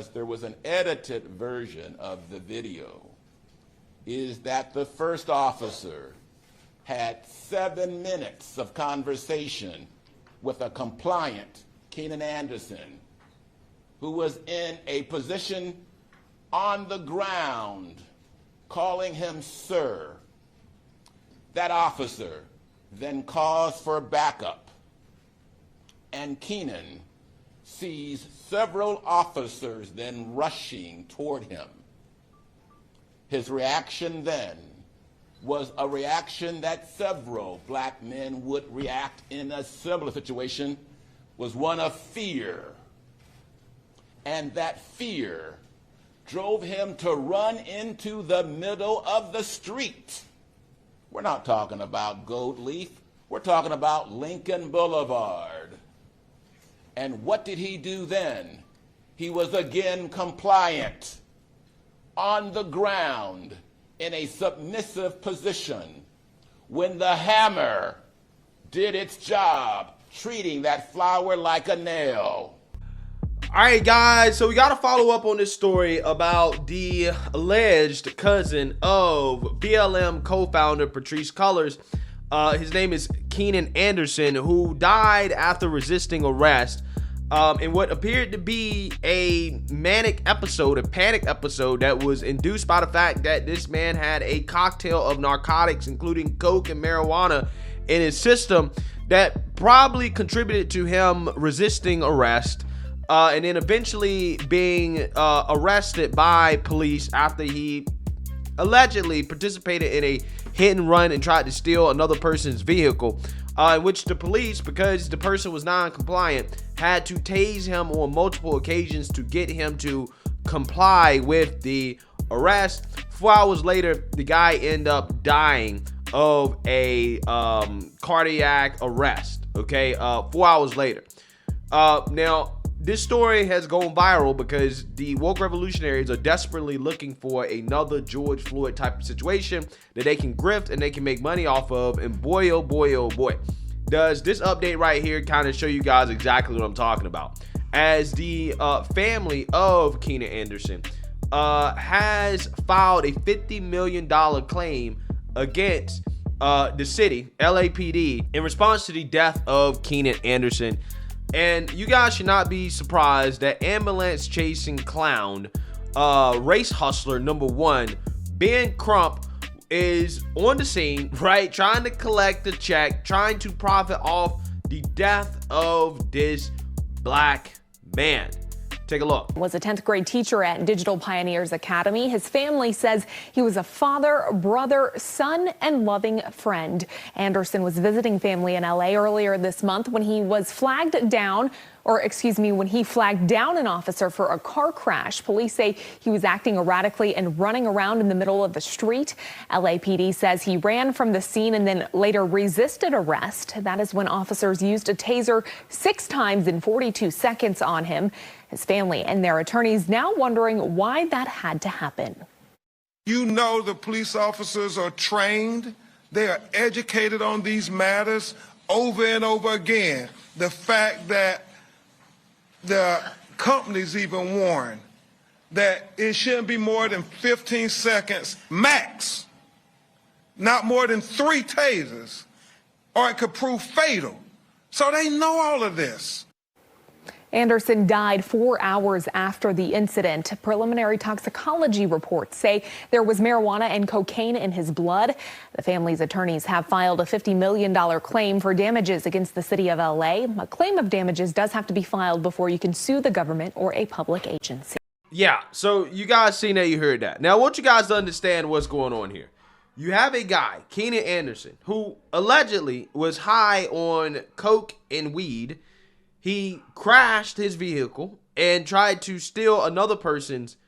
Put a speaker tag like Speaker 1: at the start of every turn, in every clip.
Speaker 1: because there was an edited version of the video, is that the first officer had 7 minutes of conversation with a compliant, Keenan Anderson, who was in a position on the ground, calling him sir. That officer then calls for backup, and Keenan sees several officers then rushing toward him. His reaction then was a reaction that several black men would react in a similar situation, was one of fear. And that fear drove him to run into the middle of the street. We're not talking about Gold Leaf. We're talking about Lincoln Boulevard. And what did he do then? He was again compliant, on the ground, in a submissive position, when the hammer did its job, treating that flower like a nail.
Speaker 2: All right, guys, so we got to follow up on this story about the alleged cousin of BLM co-founder Patrisse Cullors. His name is Keenan Anderson, who died after resisting arrest in what appeared to be a panic episode that was induced by the fact that this man had a cocktail of narcotics, including coke and marijuana, in his system that probably contributed to him resisting arrest. And then eventually being arrested by police after he allegedly participated in a hit and run and tried to steal another person's vehicle, in which the police, because the person was non-compliant, had to tase him on multiple occasions to get him to comply with the arrest. 4 hours later, the guy ended up dying of a cardiac arrest, okay, 4 hours later. Now, this story has gone viral because the woke revolutionaries are desperately looking for another George Floyd type of situation that they can grift and they can make money off of. And boy, oh boy, oh boy, does this update right here kind of show you guys exactly what I'm talking about. As the family of Keenan Anderson has filed a $50 million claim against the city, LAPD, in response to the death of Keenan Anderson. And you guys should not be surprised that ambulance chasing clown, race hustler #1, Ben Crump, is on the scene, right? Trying to collect a check, trying to profit off the death of this black man. Take a look.
Speaker 3: Was a 10th grade teacher at Digital Pioneers Academy. His family says he was a father, brother, son, and loving friend. Anderson was visiting family in LA earlier this month when he was flagged down, when he flagged down an officer for a car crash. Police say he was acting erratically and running around in the middle of the street. LAPD says he ran from the scene and then later resisted arrest. That is when officers used a taser 6 times in 42 seconds on him. His family and their attorneys now wondering why that had to happen.
Speaker 4: You know, the police officers are trained. They are educated on these matters over and over again. The fact that the companies even warn that it shouldn't be more than 15 seconds max, not more than 3 tasers, or it could prove fatal. So they know all of this.
Speaker 3: Anderson died 4 hours after the incident. Preliminary toxicology reports say there was marijuana and cocaine in his blood. The family's attorneys have filed a $50 million claim for damages against the city of LA. A claim of damages does have to be filed before you can sue the government or a public agency.
Speaker 2: Yeah, so you guys seen that, you heard that. Now, I want you guys to understand what's going on here. You have a guy, Keenan Anderson, who allegedly was high on coke and weed. He crashed his vehicle and tried to steal another person's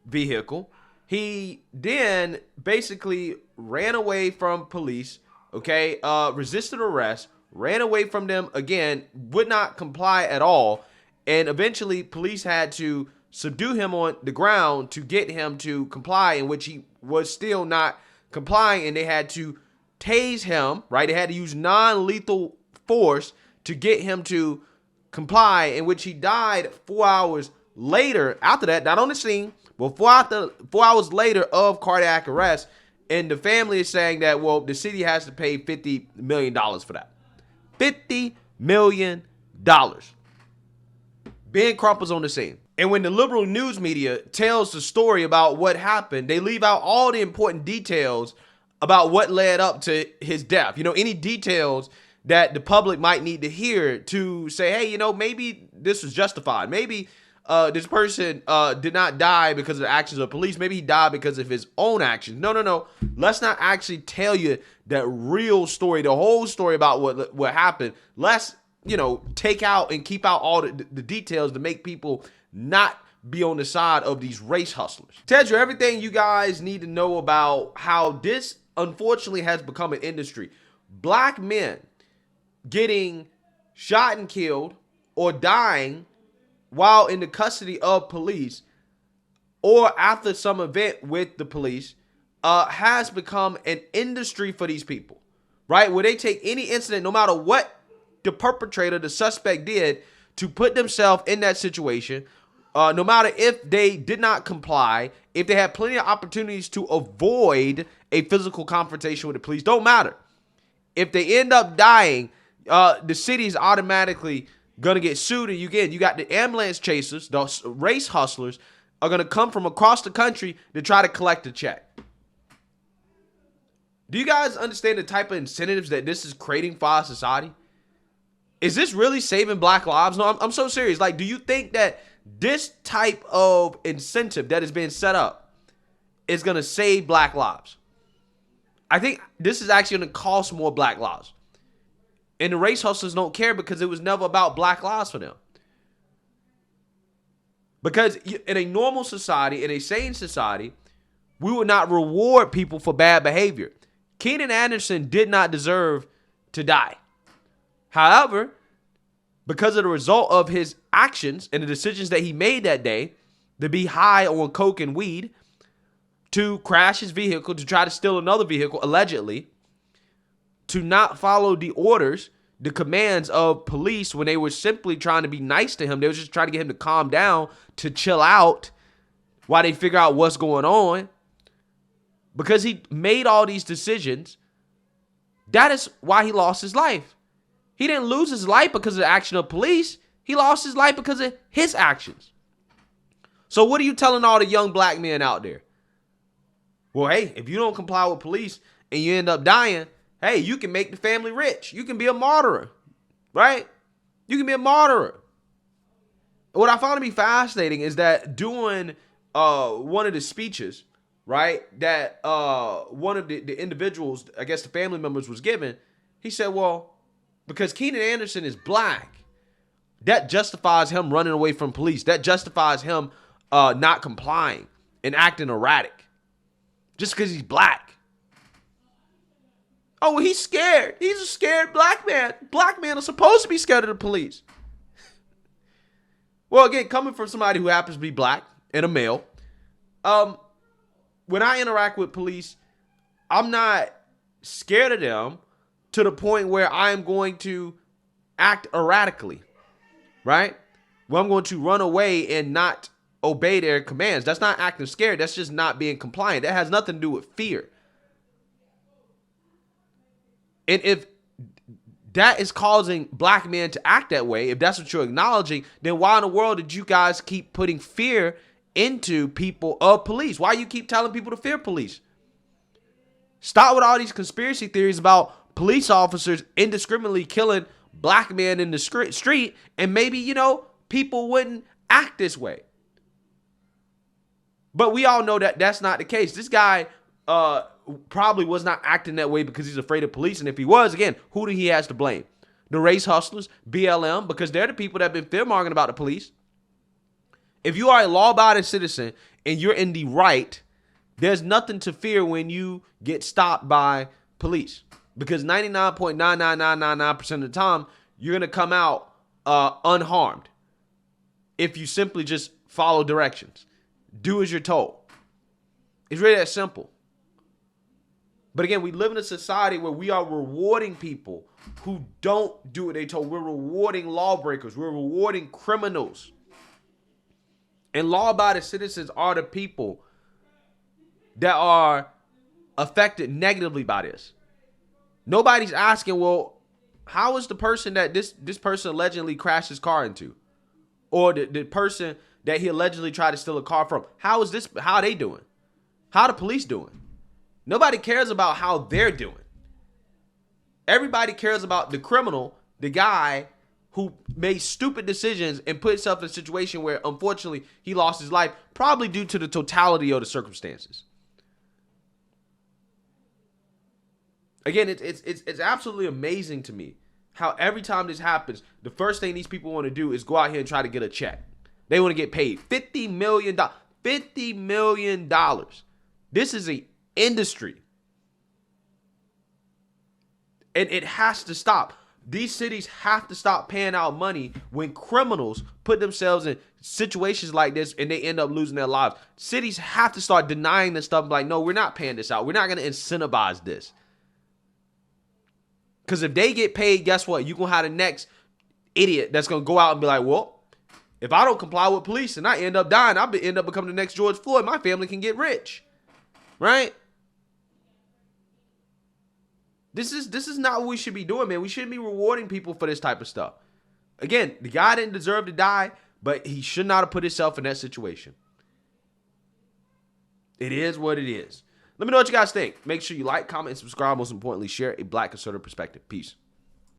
Speaker 2: vehicle. He then basically ran away from police, okay, resisted arrest, ran away from them again, would not comply at all, and eventually police had to subdue him on the ground to get him to comply, in which he was still not complying, and they had to tase him, right? They had to use non-lethal force to get him to comply, in which he died 4 hours later, after that, not on the scene, but 4 hours later of cardiac arrest, and the family is saying that, well, the city has to pay $50 million for that. $50 million. Ben Crump was on the scene. And when the liberal news media tells the story about what happened, they leave out all the important details about what led up to his death. You know, any details that the public might need to hear to say, hey, you know, maybe this was justified. Maybe this person did not die because of the actions of police. Maybe he died because of his own actions. No. Let's not actually tell you that real story, the whole story about what happened. Let's, you know, take out and keep out all the details to make people not be on the side of these race hustlers. Tells you everything you guys need to know about how this unfortunately has become an industry. Black men getting shot and killed or dying while in the custody of police or after some event with the police has become an industry for these people, right? Where they take any incident, no matter what the perpetrator, the suspect did, to put themselves in that situation, no matter if they did not comply, if they had plenty of opportunities to avoid a physical confrontation with the police, don't matter. If they end up dying, the city is automatically gonna get sued, and you got the ambulance chasers, the race hustlers, are gonna come from across the country to try to collect a check. Do you guys understand the type of incentives that this is creating for our society? Is this really saving black lives? No, I'm so serious. Like, do you think that this type of incentive that is being set up is gonna save black lives? I think this is actually gonna cost more black lives. And the race hustlers don't care because it was never about black lives for them. Because in a normal society, in a sane society, we would not reward people for bad behavior. Keenan Anderson did not deserve to die. However, because of the result of his actions and the decisions that he made that day, to be high on coke and weed, to crash his vehicle, to try to steal another vehicle, allegedly, to not follow the orders, the commands of police when they were simply trying to be nice to him. They were just trying to get him to calm down, to chill out while they figure out what's going on. Because he made all these decisions, that is why he lost his life. He didn't lose his life because of the action of police. He lost his life because of his actions. So what are you telling all the young black men out there? Well, hey, if you don't comply with police and you end up dying, hey, you can make the family rich. You can be a martyr, right? You can be a martyr. What I found to be fascinating is that during one of the speeches, right, that one of the individuals, I guess the family members was given, he said, well, because Keenan Anderson is black, that justifies him running away from police. That justifies him not complying and acting erratic just because he's black. Oh, well, he's scared. He's a scared black man. Black men are supposed to be scared of the police. Well, again, coming from somebody who happens to be black and a male, when I interact with police, I'm not scared of them to the point where I am going to act erratically, right? Where I'm going to run away and not obey their commands. That's not acting scared. That's just not being compliant. That has nothing to do with fear. And if that is causing black men to act that way, if that's what you're acknowledging, then why in the world did you guys keep putting fear into people of police? Why you keep telling people to fear police? Stop with all these conspiracy theories about police officers indiscriminately killing black men in the street, and maybe, you know, people wouldn't act this way. But we all know that that's not the case. This guy probably was not acting that way because he's afraid of police. And if he was, again, who do he has to blame? The race hustlers, BLM, because they're the people that have been fear-mongering about the police. If you are a law-abiding citizen and you're in the right, there's nothing to fear when you get stopped by police. Because 99.99999% of the time, you're going to come out unharmed if you simply just follow directions. Do as you're told. It's really that simple. But again, we live in a society where we are rewarding people who don't do what they told. We're rewarding lawbreakers. We're rewarding criminals. And law-abiding citizens are the people that are affected negatively by this. Nobody's asking, well, how is the person that this person allegedly crashed his car into? Or the person that he allegedly tried to steal a car from, how are they doing? How are the police doing? Nobody cares about how they're doing. Everybody cares about the criminal, the guy who made stupid decisions and put himself in a situation where, unfortunately, he lost his life, probably due to the totality of the circumstances. Again, it's absolutely amazing to me how every time this happens, the first thing these people want to do is go out here and try to get a check. They want to get paid $50 million. $50 million. This is an industry. And it has to stop. These cities have to stop paying out money when criminals put themselves in situations like this and they end up losing their lives. Cities have to start denying this stuff. Like, no, we're not paying this out. We're not going to incentivize this. Because if they get paid, guess what? You're going to have the next idiot that's going to go out and be like, well, if I don't comply with police and I end up dying, I'll end up becoming the next George Floyd. My family can get rich. Right? This is not what we should be doing, man. We shouldn't be rewarding people for this type of stuff. Again, the guy didn't deserve to die, but he should not have put himself in that situation. It is what it is. Let me know what you guys think. Make sure you like, comment, and subscribe. Most importantly, share a Black conservative perspective. Peace.